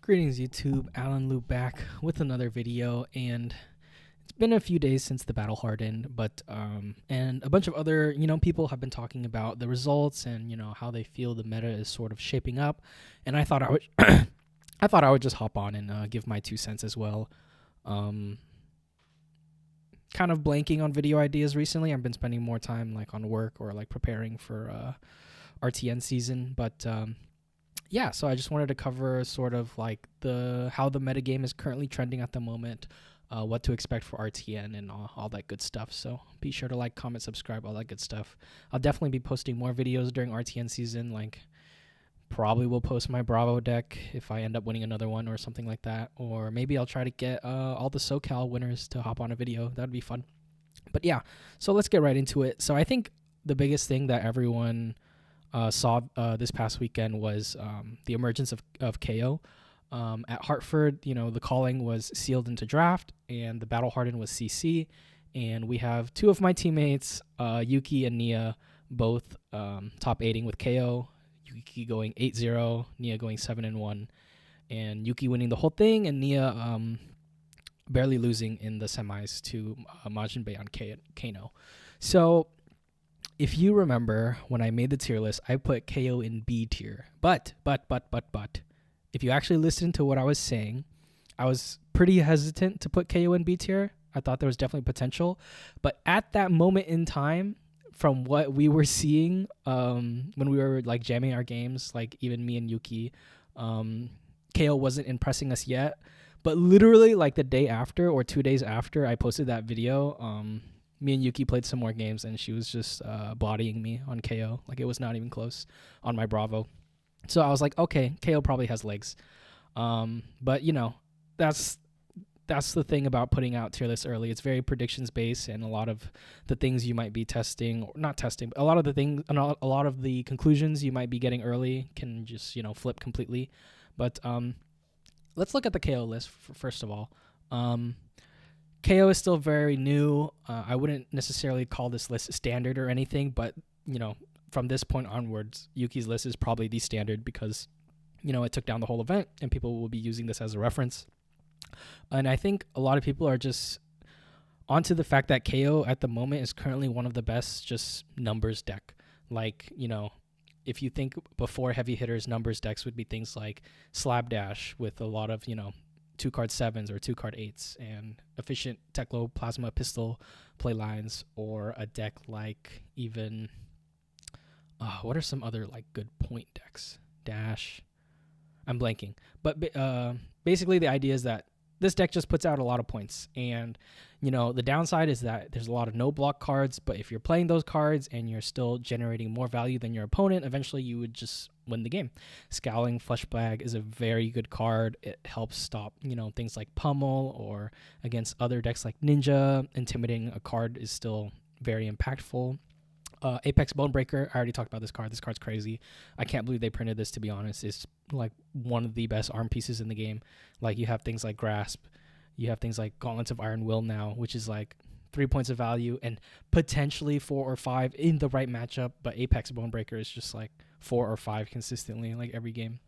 Greetings YouTube, Alan Lu back with another video, and it's been a few days since the battle hardened, but and a bunch of other people have been talking about the results and how they feel the meta is sort of shaping up, and I thought I would I thought I would just hop on and give my 2 cents as well. Kind of blanking on video ideas recently. I've been spending more time like on work or like preparing for RTN season, but yeah, so I just wanted to cover sort of like how the metagame is currently trending at the moment, what to expect for RTN and all that good stuff. So be sure to like, comment, subscribe, all that good stuff. I'll definitely be posting more videos during RTN season. Like probably will post my Bravo deck if I end up winning another one or something like that. Or maybe I'll try to get all the SoCal winners to hop on a video. That'd be fun. But yeah, so let's get right into it. So I think the biggest thing that everyone saw this past weekend was the emergence of KO. At Hartford, the calling was sealed into draft, and the battle hardened was CC. And we have two of my teammates, Yuki and Nia, both top 8ing with KO. Yuki going 8-0, Nia going 7-1, and Yuki winning the whole thing, and Nia barely losing in the semis to Majin Bay on Kano. So if you remember when I made the tier list, I put KO in B tier. But, if you actually listened to what I was saying, I was pretty hesitant to put KO in B tier. I thought there was definitely potential. But at that moment in time, from what we were seeing when we were like jamming our games, like even me and Yuki, KO wasn't impressing us yet. But literally like the day after or 2 days after I posted that video, me and Yuki played some more games, and she was just bodying me on KO. Like, it was not even close on my Bravo. So I was like, okay, KO probably has legs. But, that's the thing about putting out tier lists early. It's very predictions based, and a lot of the things you might be testing, or not testing, but a lot of the conclusions you might be getting early can just, flip completely. But let's look at the KO list first of all. KO is still very new. I wouldn't necessarily call this list standard or anything, but, from this point onwards, Yuki's list is probably the standard because, it took down the whole event and people will be using this as a reference. And I think a lot of people are just onto the fact that KO at the moment is currently one of the best just numbers deck. Like, if you think before heavy hitters, numbers decks would be things like Slapdash with a lot of, 2-card 7s or 2-card 8s and efficient Teklo Plasma Pistol play lines, or a deck like even what are some other like good point decks? Dash. I'm blanking. But basically the idea is that this deck just puts out a lot of points, and the downside is that there's a lot of no block cards, but if you're playing those cards and you're still generating more value than your opponent, eventually you would just win the game. Scowling Fleshbag is a very good card. It helps stop things like Pummel, or against other decks like Ninja, intimidating a card is still very impactful. Apex Bonebreaker, I already talked about this card. This card's crazy. I can't believe they printed this, to be honest. It's like one of the best arm pieces in the game. Like, you have things like Grasp. You have things like Gauntlets of Iron Will now, which is like 3 points of value and potentially 4 or 5 in the right matchup. But Apex Bonebreaker is just like 4 or 5 consistently, like every game.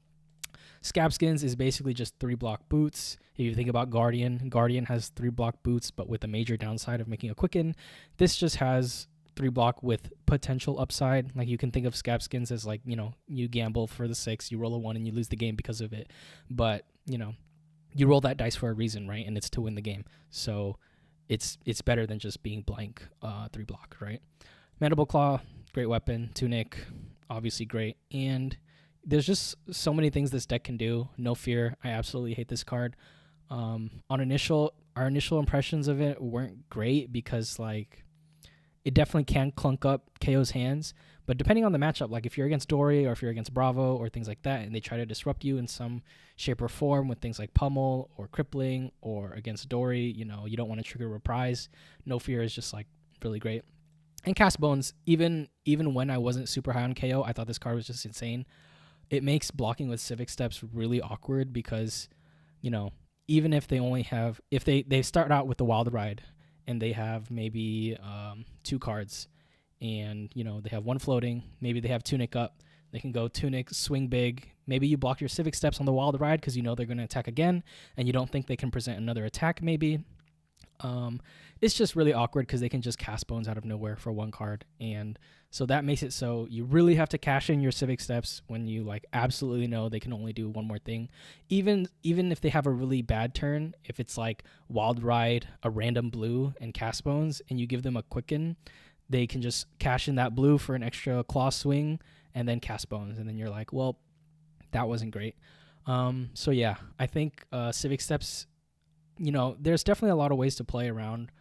Scabskins is basically just 3-block boots. If you think about Guardian has 3-block boots, but with a major downside of making a quicken. This just has 3-block with potential upside. Like, you can think of Scabskins as like, you gamble for the 6, you roll a 1 and you lose the game because of it. But, you roll that dice for a reason, right? And it's to win the game. So it's better than just being blank 3-block, right? Mandible Claw, great weapon. Tunic, obviously great. And there's just so many things this deck can do. No Fear, I absolutely hate this card. Our initial impressions of it weren't great because like it definitely can clunk up KO's hands, but depending on the matchup, like if you're against Dory or if you're against Bravo or things like that, and they try to disrupt you in some shape or form with things like Pummel or Crippling, or against Dory, you don't want to trigger Reprise. No Fear is just like really great. And Cast Bones, even when I wasn't super high on KO, I thought this card was just insane. It makes blocking with Civic Steps really awkward because, even if they start out with the Wild Ride, and they have maybe 2 cards, and they have 1 floating, maybe they have Tunic up, they can go Tunic, swing big, Maybe you block your Civic Steps on the Wild Ride because you know they're going to attack again, and you don't think they can present another attack maybe. It's just really awkward because they can just cast Bones out of nowhere for one card, and so that makes it so you really have to cash in your Civic Steps when you like absolutely know they can only do one more thing. Even if they have a really bad turn, if it's like Wild Ride, a random blue, and cast Bones, and you give them a Quicken, they can just cash in that blue for an extra Claw Swing and then cast Bones, and then you're like, well, that wasn't great. So yeah, I think Civic Steps, there's definitely a lot of ways to play around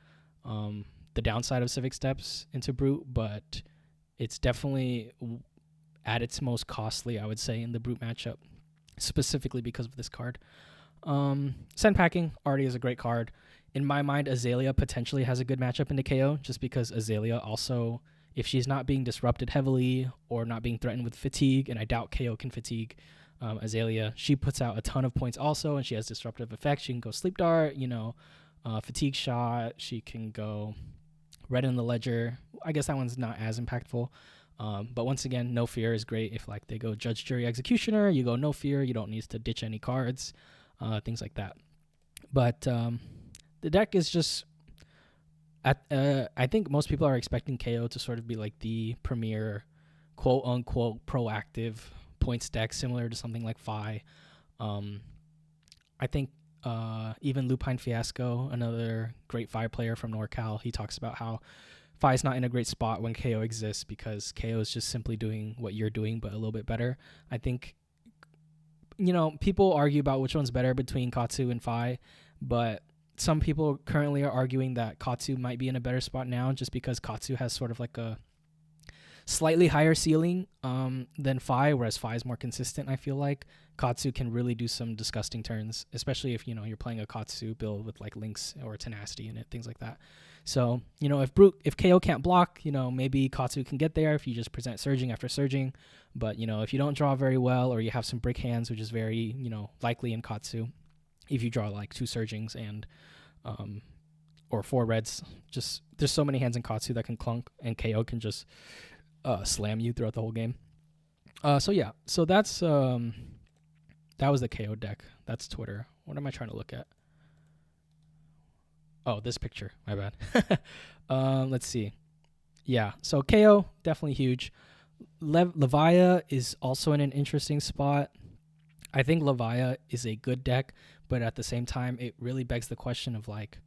the downside of Civic Steps into Brute, but it's definitely at its most costly, I would say, in the Brute matchup, specifically because of this card. Send Packing already is a great card. In my mind, Azalea potentially has a good matchup into KO, just because Azalea also, if she's not being disrupted heavily or not being threatened with fatigue, and I doubt KO can fatigue Azalea, she puts out a ton of points also, and she has disruptive effects. She can go Sleep Dart, Fatigue Shot. She can go Red in the Ledger. I guess that one's not as impactful. But once again, No Fear is great. If like they go Judge, Jury, Executioner, you go No Fear. You don't need to ditch any cards, things like that. But the deck is just, I think most people are expecting KO to sort of be like the premier, quote unquote, proactive points deck, similar to something like Fi. I think even Lupine Fiasco, another great Fi player from NorCal, he talks about how Fi is not in a great spot when KO exists because KO is just simply doing what you're doing, but a little bit better. I think, people argue about which one's better between Katsu and Fi, but some people currently are arguing that Katsu might be in a better spot now just because Katsu has sort of like a slightly higher ceiling than Fi, whereas Fi is more consistent. I feel like Katsu can really do some disgusting turns, especially if you're playing a Katsu build with like Lynx or Tenacity in it, things like that. So if KO can't block, maybe Katsu can get there if you just present surging after surging. But if you don't draw very well, or you have some brick hands, which is very likely in Katsu, if you draw like 2 surgings and or 4 reds, just there's so many hands in Katsu that can clunk, and KO can just slam you throughout the whole game. So that's that was the KO deck. That's Twitter. What am I trying to look at? Oh, this picture. My bad. Let's see. Yeah, so KO, definitely huge. Levia is also in an interesting spot. I think Levia is a good deck, but at the same time, it really begs the question of like,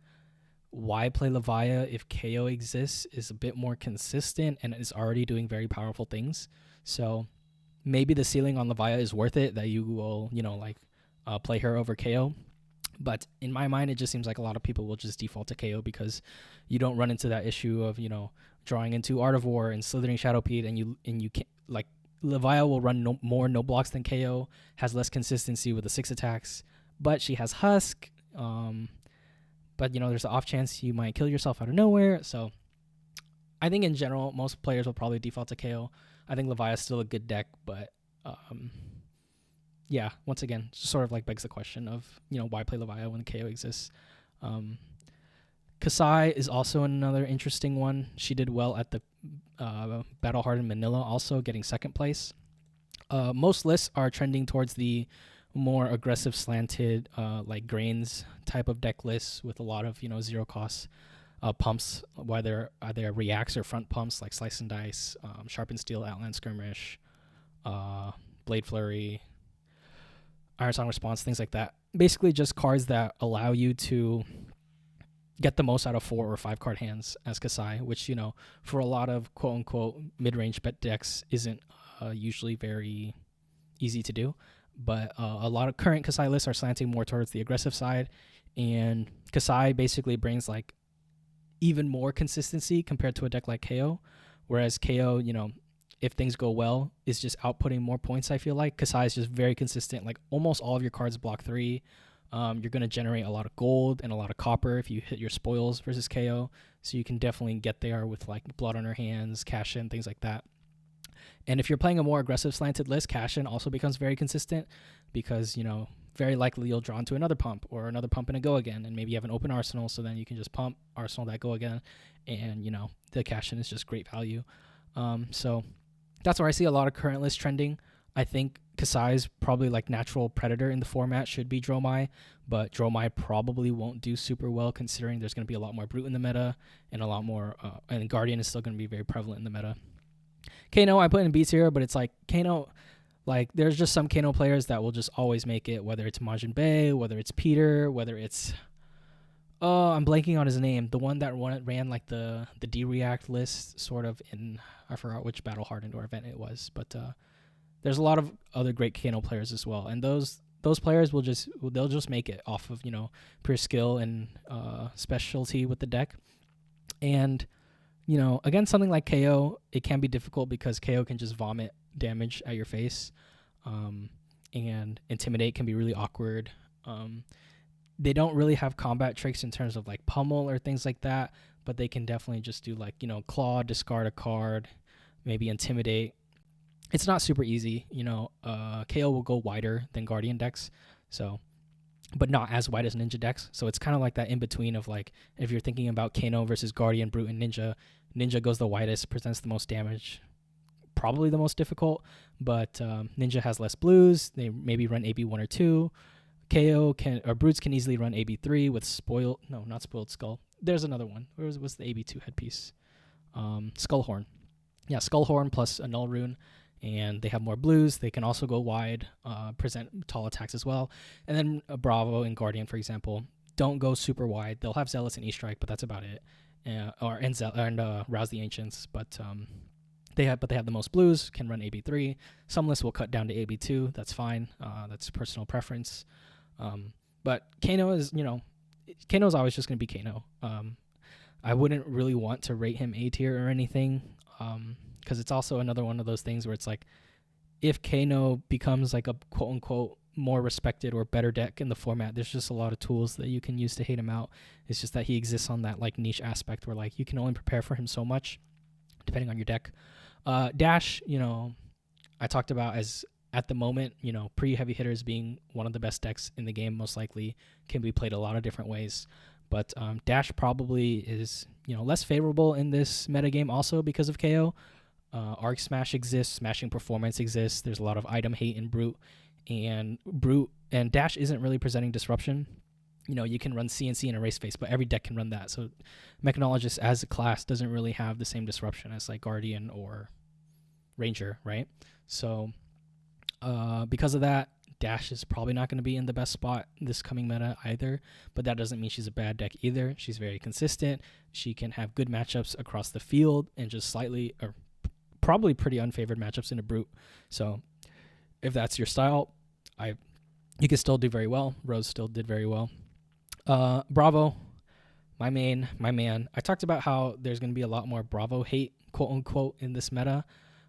why play Levia if KO exists, is a bit more consistent, and is already doing very powerful things. So maybe the ceiling on Levia is worth it, that you will, play her over KO. But in my mind, it just seems like a lot of people will just default to KO because you don't run into that issue of, drawing into Art of War and Slithering Shadowpede, and you can't, like, Levia will run more no blocks than KO, has less consistency with the 6 attacks, but she has Husk. But there's an off chance you might kill yourself out of nowhere. So I think in general, most players will probably default to KO. I think Levia is still a good deck, but yeah, once again, sort of like begs the question of, why play Levia when KO exists. Kasai is also another interesting one. She did well at the Battle Hardened Manila, also getting 2nd place. Most lists are trending towards the more aggressive slanted like grains type of deck lists with a lot of 0 cost pumps, whether either reacts or front pumps like Slice and Dice, Sharpened Steel, Outland Skirmish, Blade Flurry, Iron Song Response, things like that. Basically just cards that allow you to get the most out of 4 or 5 card hands as Kasai, which for a lot of quote unquote mid-range bet decks isn't usually very easy to do. But a lot of current Kasai lists are slanting more towards the aggressive side, and Kasai basically brings like even more consistency compared to a deck like KO, whereas KO, if things go well, is just outputting more points. I feel like Kasai is just very consistent. Like almost all of your cards block 3. You're going to generate a lot of gold and a lot of copper if you hit your spoils versus KO, so you can definitely get there with like Blood on Her Hands, Cash In, things like that. And if you're playing a more aggressive slanted list, Cash In also becomes very consistent because, very likely you'll draw into another pump or another pump and a go again. And maybe you have an open arsenal, so then you can just pump arsenal that go again. And, the Cash In is just great value. So that's where I see a lot of current lists trending. I think Kasai's probably like natural predator in the format should be Dromai, but Dromai probably won't do super well considering there's going to be a lot more Brute in the meta and a lot more, and Guardian is still going to be very prevalent in the meta. Kano I put in B tier, but it's like Kano, like there's just some Kano players that will just always make it, whether it's Majin Bay, whether it's Peter, whether it's I'm blanking on his name. The one that ran like the D-React list sort of in, I forgot which Battle Hardened or event it was, but there's a lot of other great Kano players as well, and those players they'll just make it off of pure skill and specialty with the deck. And against something like KO, it can be difficult because KO can just vomit damage at your face, and Intimidate can be really awkward. They don't really have combat tricks in terms of like pummel or things like that, but they can definitely just do like claw, discard a card, maybe Intimidate. It's not super easy. KO will go wider than Guardian decks, but not as wide as Ninja decks. So it's kind of like that in between of like, if you're thinking about Kano versus Guardian, Brute, and Ninja, Ninja goes the widest, presents the most damage, probably the most difficult, but Ninja has less blues. They maybe run AB1 or 2. Brutes can easily run AB3 with not Spoiled Skull. There's another one. What's the AB2 headpiece? Skullhorn. Yeah, Skullhorn plus a Null Rune. And they have more blues. They can also go wide, present tall attacks as well. And then Bravo and Guardian, for example, don't go super wide. They'll have Zealous and E-Strike, but that's about it. And Rouse the Ancients, but they have the most blues. Can run AB3. Some lists will cut down to AB2. That's fine. That's personal preference. But Kano is Kano's always just gonna be Kano. I wouldn't really want to rate him A tier or anything. Because it's also another one of those things where it's like, if Kano becomes like a quote-unquote more respected or better deck in the format, there's just a lot of tools that you can use to hate him out. It's just that he exists on that like niche aspect where like you can only prepare for him so much depending on your deck. Dash, I talked about as at the moment, pre-heavy hitters being one of the best decks in the game, most likely can be played a lot of different ways. But Dash probably is less favorable in this metagame also because of KO. Arc Smash exists, Smashing Performance exists. There's a lot of item hate in Brute, and Dash isn't really presenting disruption. You can run CNC and Erase Face, but every deck can run that. So Mechanologist as a class doesn't really have the same disruption as like Guardian or Ranger, right? So because of that, Dash is probably not going to be in the best spot this coming meta either, but that doesn't mean she's a bad deck either. She's very consistent. She can have good matchups across the field and just slightly or probably pretty unfavored matchups in a Brute. So if that's your style, you can still do very well. Rose still did very well. Bravo, my man. I talked about how there's going to be a lot more Bravo hate, quote unquote, in this meta.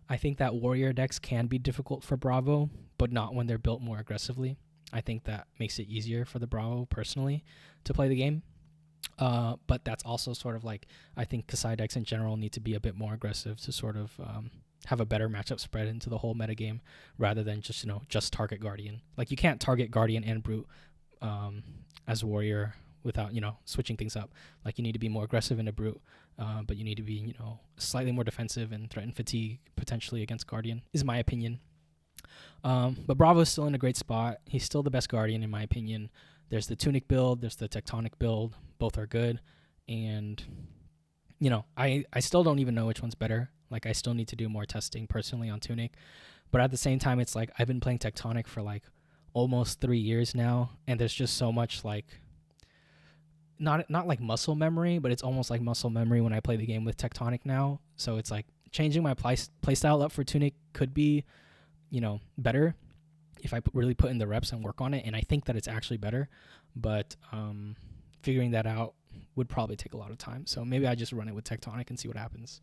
I think that warrior decks can be difficult for Bravo, but not when they're built more aggressively. I think that makes it easier for the Bravo personally to play the game. But that's also sort of like, I think Kasai decks in general need to be a bit more aggressive to sort of have a better matchup spread into the whole metagame rather than just target Guardian. Like you can't target Guardian and Brute as warrior without switching things up. Like you need to be more aggressive in a Brute, but you need to be slightly more defensive and threaten fatigue potentially against Guardian, is my opinion. But Bravo's still in a great spot. He's still the best Guardian in my opinion. There's the Tunic build, there's the Tectonic build. Both are good. And, I still don't even know which one's better. Like, I still need to do more testing personally on Tunic. But at the same time, it's like I've been playing Tectonic for, like, almost 3 years now. And there's just so much, like, not like muscle memory, but it's almost like muscle memory when I play the game with Tectonic now. So it's like changing my playstyle up for Tunic could be, better if I really put in the reps and work on it, and I think that it's actually better, but figuring that out would probably take a lot of time. So maybe I just run it with Tectonic and see what happens.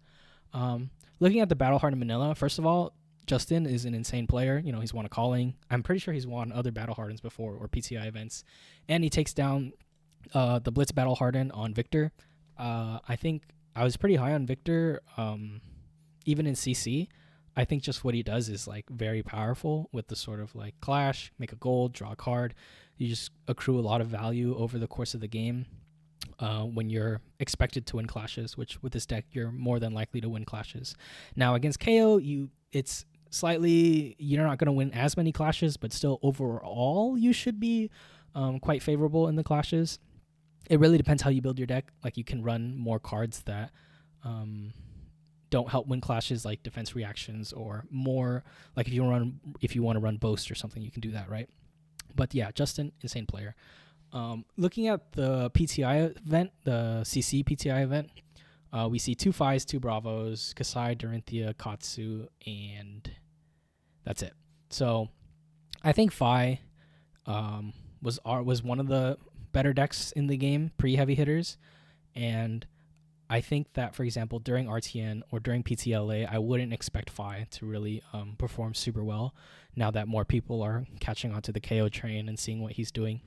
Looking at the Battle Hardened Manila, first of all, Justin is an insane player. He's won a calling. I'm pretty sure he's won other Battle Hardens before or PTI events, and he takes down the Blitz Battle Harden on Victor. I think I was pretty high on Victor, even in CC. I think just what he does is like very powerful with the sort of like clash, make a gold, draw a card. You just accrue a lot of value over the course of the game when you're expected to win clashes, which with this deck, you're more than likely to win clashes. Now against KO, it's slightly, you're not going to win as many clashes, but still overall you should be quite favorable in the clashes. It really depends how you build your deck. Like you can run more cards that don't help win clashes, like defense reactions, or more like if you want to run boast or something, you can do that, right? But yeah, Justin, insane player. Looking at the PTI event, the CC PTI event, we see 2 Phis, 2 Bravos, Kasai, Dorinthia, Katsu, and that's it. So I think Phi was one of the better decks in the game, pre-heavy hitters, and I think that, for example, during RTN or during PTLA, I wouldn't expect Phi to really perform super well now that more people are catching onto the KO train and seeing what he's doing.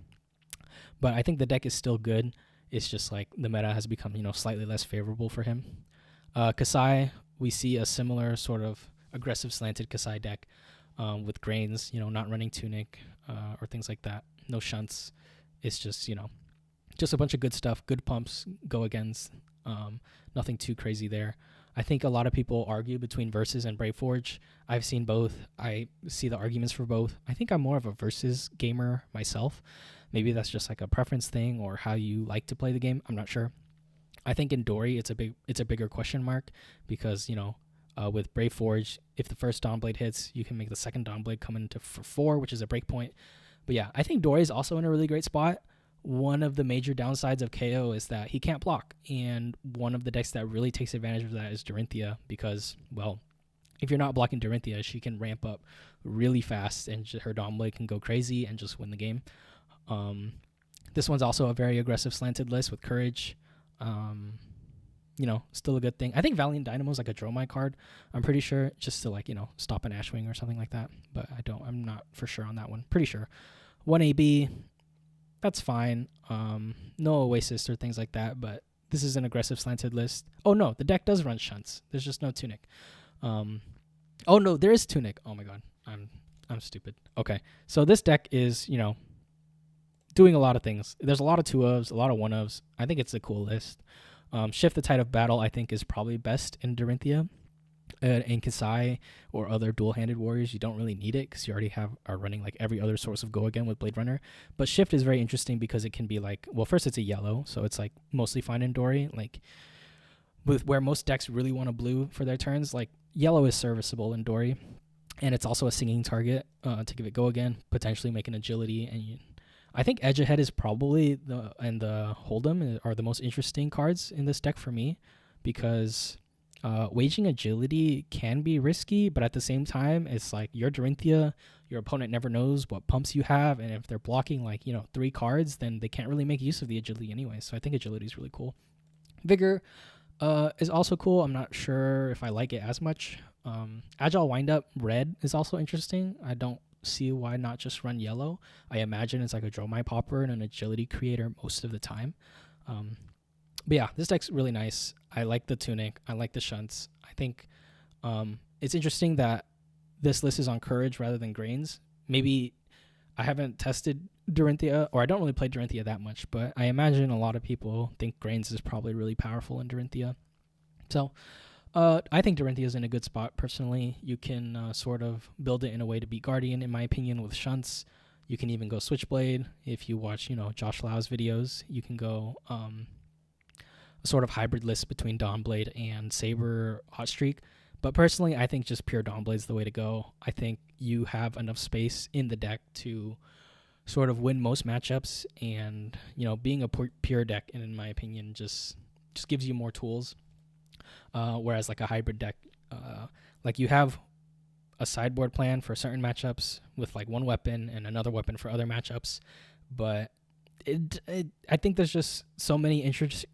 But I think the deck is still good. It's just like the meta has become, slightly less favorable for him. Kasai, we see a similar sort of aggressive slanted Kasai deck with grains, not running Tunic or things like that. No shunts. It's just, just a bunch of good stuff, good pumps, go against. Nothing too crazy there. I think a lot of people argue between Versus and Braveforge. I've seen both. I see the arguments for both. I think I'm more of a Versus gamer myself. Maybe that's just like a preference thing or how you like to play the game. I'm not sure. I think in Dory it's a bigger question mark because with Braveforge, if the first Dawnblade hits, you can make the second Dawnblade come into for 4, which is a breakpoint. But yeah, I think Dory is also in a really great spot. One of the major downsides of KO is that he can't block, and one of the decks that really takes advantage of that is Dorinthia because, well, if you're not blocking Dorinthia, she can ramp up really fast and her Dawnblade can go crazy and just win the game. This one's also a very aggressive slanted list with Courage. Still a good thing. I think Valiant Dynamo is like a Dromai card, I'm pretty sure, just to stop an Ashwing or something like that, but I'm not for sure on that one. Pretty sure. 1 AB, that's fine. No Oasis or things like that, but this is an aggressive slanted list. Oh no, the deck does run shunts. There's just no Tunic. Oh no, there is Tunic. Oh my god, I'm stupid. Okay, so this deck is doing a lot of things. There's a lot of 2-ofs, a lot of 1-ofs. I think it's a cool list. Shift the Tide of Battle, I think, is probably best in Dorinthia. In Kasai or other dual-handed warriors, you don't really need it because you already are running like every other source of go again with Blade Runner. But Shift is very interesting because it can be like, well, first it's a yellow, so it's like mostly fine in Dory. Like with where most decks really want a blue for their turns, like yellow is serviceable in Dory, and it's also a singing target to give it go again, potentially make an agility. And I think Edge Ahead is probably the Hold'em are the most interesting cards in this deck for me because waging agility can be risky, but at the same time, it's like you're Dorinthia, your opponent never knows what pumps you have, and if they're blocking 3 cards, then they can't really make use of the agility anyway. So I think agility is really cool. Vigor is also cool. I'm not sure if I like it as much. Agile Windup Red is also interesting. I don't see why not just run yellow. I imagine it's like a Dromai Popper and an agility creator most of the time. But yeah, this deck's really nice. I like the Tunic. I like the shunts. I think it's interesting that this list is on Courage rather than Grains. Maybe I haven't tested Dorinthia, or I don't really play Dorinthia that much, but I imagine a lot of people think Grains is probably really powerful in Dorinthia. So I think Dorinthia is in a good spot personally. You can sort of build it in a way to beat Guardian, in my opinion, with shunts. You can even go Switchblade. If you watch, Josh Lau's videos, you can go a sort of hybrid list between Dawnblade and Saber Hotstreak. But personally, I think just pure Dawnblade is the way to go. I think you have enough space in the deck to sort of win most matchups, and being a pure deck, in my opinion, just gives you more tools. Whereas like a hybrid deck, like you have a sideboard plan for certain matchups with like one weapon and another weapon for other matchups, but I think there's just so many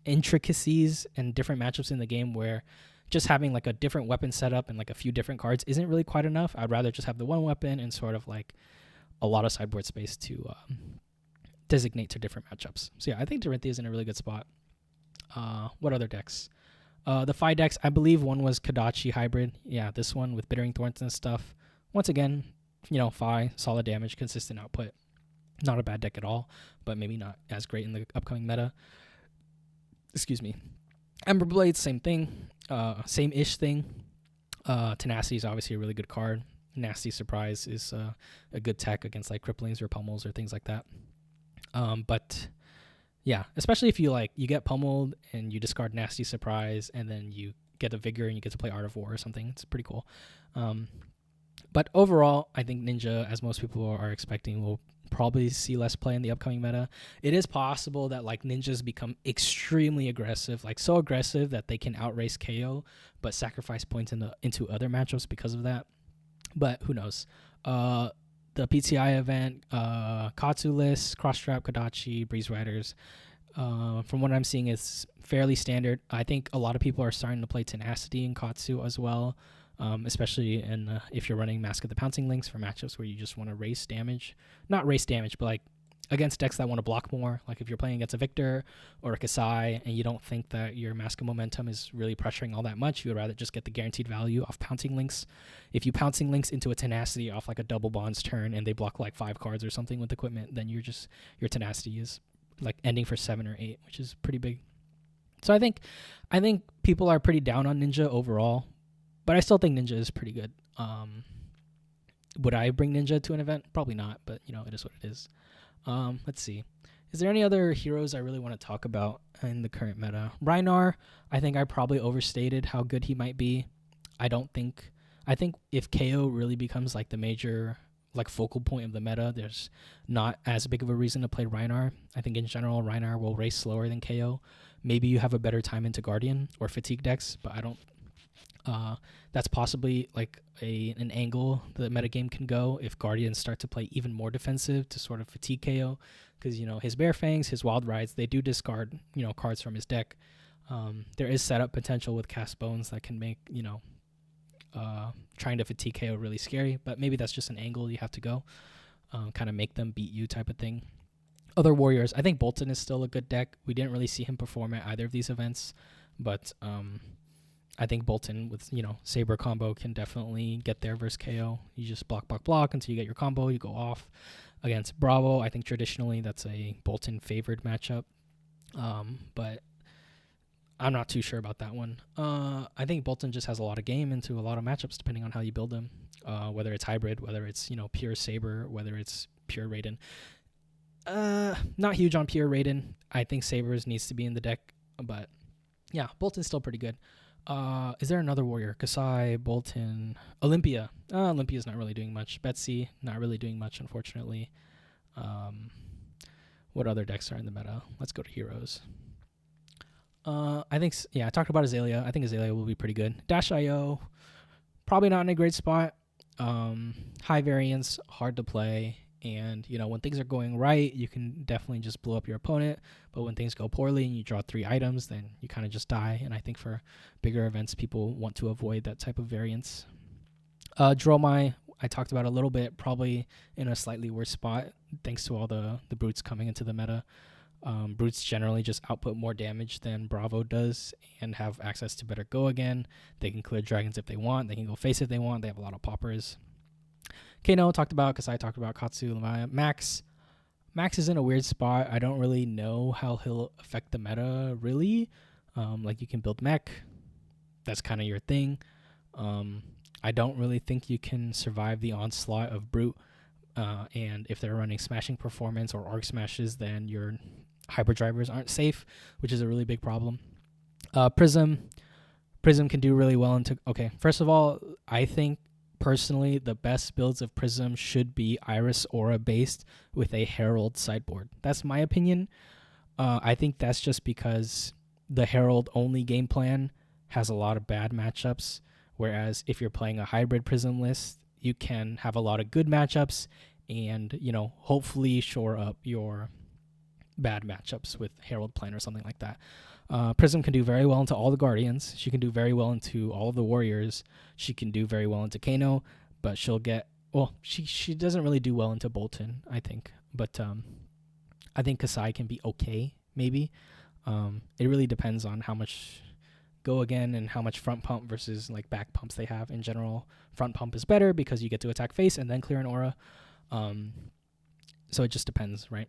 intricacies and different matchups in the game where just having like a different weapon setup and like a few different cards isn't really quite enough. I'd rather just have the one weapon and sort of like a lot of sideboard space to designate to different matchups. So yeah, I think Dorinthia is in a really good spot. What other decks? The Phi decks, I believe one was Kadachi hybrid. Yeah, this one with Bittering Thorns and stuff. Once again, Phi, solid damage, consistent output. Not a bad deck at all, but maybe not as great in the upcoming meta. Excuse me. Emberblade, same thing. Same-ish thing. Tenacity is obviously a really good card. Nasty Surprise is a good tech against like cripplings or pummels or things like that. But yeah, especially if you get pummeled and you discard Nasty Surprise and then you get a Vigor and you get to play Art of War or something. It's pretty cool. But overall, I think Ninja, as most people are expecting, will probably see less play in the upcoming meta. It is possible that like ninjas become extremely aggressive, like so aggressive that they can outrace KO, but sacrifice points into other matchups because of that. But who knows? The PTI event, Katsu list, Cross Trap, Kodachi, Breeze Riders. From what I'm seeing, is fairly standard. I think a lot of people are starting to play Tenacity in Katsu as well. Especially if you're running Mask of the Pouncing Links for matchups where you just want to race damage. Not race damage, but like against decks that want to block more. Like if you're playing against a Victor or a Kasai and you don't think that your Mask of Momentum is really pressuring all that much, you would rather just get the guaranteed value off Pouncing Links. If you Pouncing Links into a Tenacity off like a double bonds turn and they block like 5 cards or something with equipment, then your Tenacity is like ending for 7 or 8, which is pretty big. So I think people are pretty down on Ninja overall. But I still think Ninja is pretty good. Would I bring Ninja to an event? Probably not, but it is what it is. Let's see. Is there any other heroes I really want to talk about in the current meta? Rhinar, I think I probably overstated how good he might be. I think if KO really becomes like the major like focal point of the meta, there's not as big of a reason to play Rhinar. I think in general, Rhinar will race slower than KO. Maybe you have a better time into Guardian or Fatigue decks, but I don't. That's possibly like an angle the metagame can go if Guardians start to play even more defensive to sort of fatigue KO, because his Bare Fangs, his Wild Rides, they do discard cards from his deck. There is setup potential with Cast Bones that can make trying to fatigue KO really scary, but maybe that's just an angle you have to go, kind of make them beat you type of thing. Other warriors, I think Bolton is still a good deck. We didn't really see him perform at either of these events, but I think Bolton with, Saber combo can definitely get there versus KO. You just block until you get your combo. You go off against Bravo. I think traditionally that's a Bolton favored matchup. But I'm not too sure about that one. I think Bolton just has a lot of game into a lot of matchups depending on how you build them. Whether it's hybrid, whether it's, pure Saber, whether it's pure Raiden. Not huge on pure Raiden. I think Sabers needs to be in the deck. But yeah, Bolton's still pretty good. Is there another warrior? Kasai, Bolton, Olympia. Olympia's not really doing much. Betsy, not really doing much, unfortunately. What other decks are in the meta? Let's go to heroes. I talked about Azalea. I think Azalea will be pretty good. Dash IO, probably not in a great spot. High variance, hard to play. And, when things are going right, you can definitely just blow up your opponent. But when things go poorly and you draw 3 items, then you kind of just die. And I think for bigger events, people want to avoid that type of variance. Dromai, I talked about a little bit, probably in a slightly worse spot, thanks to all the brutes coming into the meta. Brutes generally just output more damage than Bravo does and have access to better go again. They can clear dragons if they want. They can go face if they want. They have a lot of poppers. Kano talked about, because I talked about Katsu, Max. Max is in a weird spot. I don't really know how he'll affect the meta, really. Like, you can build mech. That's kind of your thing. I don't really think you can survive the onslaught of Brute. And if they're running Smashing Performance or Arc Smashes, then your Hyperdrivers aren't safe, which is a really big problem. Prism can do really well into... Okay, first of all, I think personally, the best builds of Prism should be Iris Aura based with a Herald sideboard. That's my opinion. I think that's just because the Herald only game plan has a lot of bad matchups, whereas if you're playing a hybrid Prism list, you can have a lot of good matchups and, hopefully shore up your bad matchups with Herald plan or something like that. Prism can do very well into all the Guardians. She can do very well into all of the Warriors. She can do very well into Kano, but she'll get... Well, she doesn't really do well into Bolton, I think. But I think Kasai can be okay, maybe. It really depends on how much go again and how much front pump versus like back pumps they have. In general, front pump is better because you get to attack face and then clear an aura. So it just depends, right?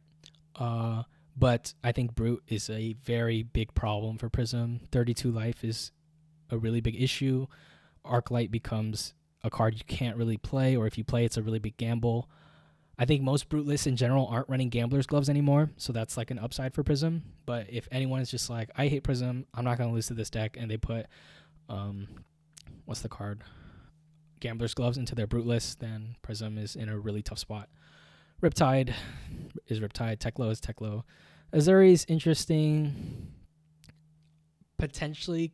But I think Brute is a very big problem for Prism. 32 life is a really big issue. Arc Light becomes a card you can't really play, or if you play, it's a really big gamble. I think most brute lists in general aren't running Gambler's Gloves anymore, so that's like an upside for Prism. But if anyone is just like, I hate Prism, I'm not going to lose to this deck, and they put, what's the card? Gambler's Gloves into their brute list, then Prism is in a really tough spot. Riptide is Riptide, Teklo is Teklo. Azuri is interesting. Potentially,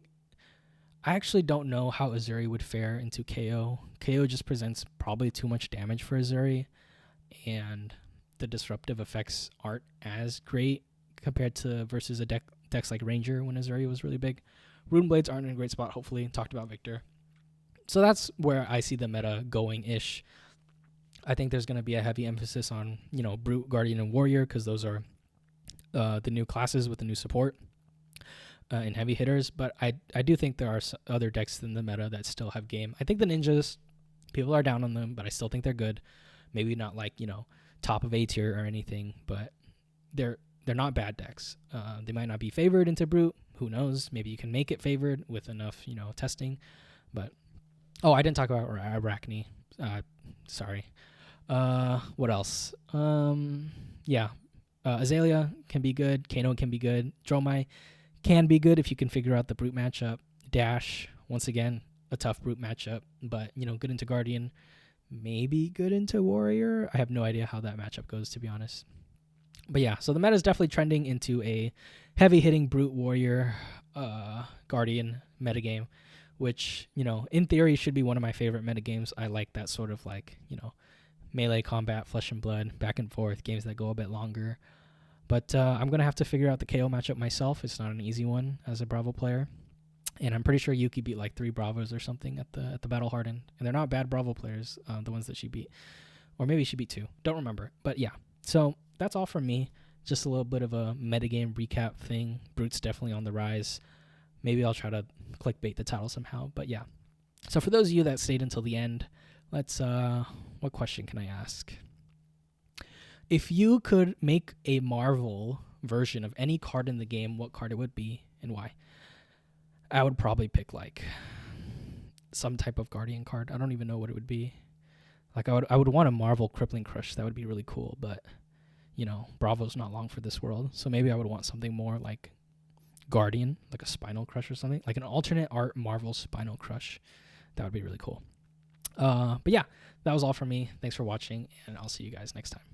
I actually don't know how Azuri would fare into KO. KO just presents probably too much damage for Azuri, and the disruptive effects aren't as great compared to versus a decks like Ranger when Azuri was really big. Rune Blades aren't in a great spot, hopefully. Talked about Victor. So that's where I see the meta going-ish. I think there's going to be a heavy emphasis on, Brute, Guardian, and Warrior, because those are the new classes with the new support and heavy hitters. But I do think there are other decks in the meta that still have game. I think the Ninjas, people are down on them, but I still think they're good. Maybe not like, top of A tier or anything, but they're not bad decks. They might not be favored into Brute. Who knows? Maybe you can make it favored with enough, testing. But, I didn't talk about Arachne. Sorry. What else? Azalea can be good. Kano can be good. Dromai can be good if you can figure out the Brute matchup. Dash, once again, a tough Brute matchup, but, good into Guardian. Maybe good into Warrior. I have no idea how that matchup goes, to be honest. But yeah, so the meta is definitely trending into a heavy-hitting Brute Warrior Guardian metagame, which, in theory should be one of my favorite metagames. I like that sort of like, melee combat, flesh and blood, back and forth, games that go a bit longer. But I'm going to have to figure out the KO matchup myself. It's not an easy one as a Bravo player. And I'm pretty sure Yuki beat like 3 Bravos or something at the Battle Hardened. And they're not bad Bravo players, the ones that she beat. Or maybe she beat 2. Don't remember. But yeah. So that's all from me. Just a little bit of a metagame recap thing. Brute's definitely on the rise. Maybe I'll try to clickbait the title somehow. But yeah. So for those of you that stayed until the end, let's... what question can I ask? If you could make a Marvel version of any card in the game, what card it would be and why? I would probably pick like some type of Guardian card. I don't even know what it would be. Like I would want a Marvel Crippling Crush. That would be really cool, but Bravo's not long for this world. So maybe I would want something more like Guardian, like a Spinal Crush or something, like an alternate art Marvel Spinal Crush. That would be really cool. But yeah, that was all from me. Thanks for watching, and I'll see you guys next time.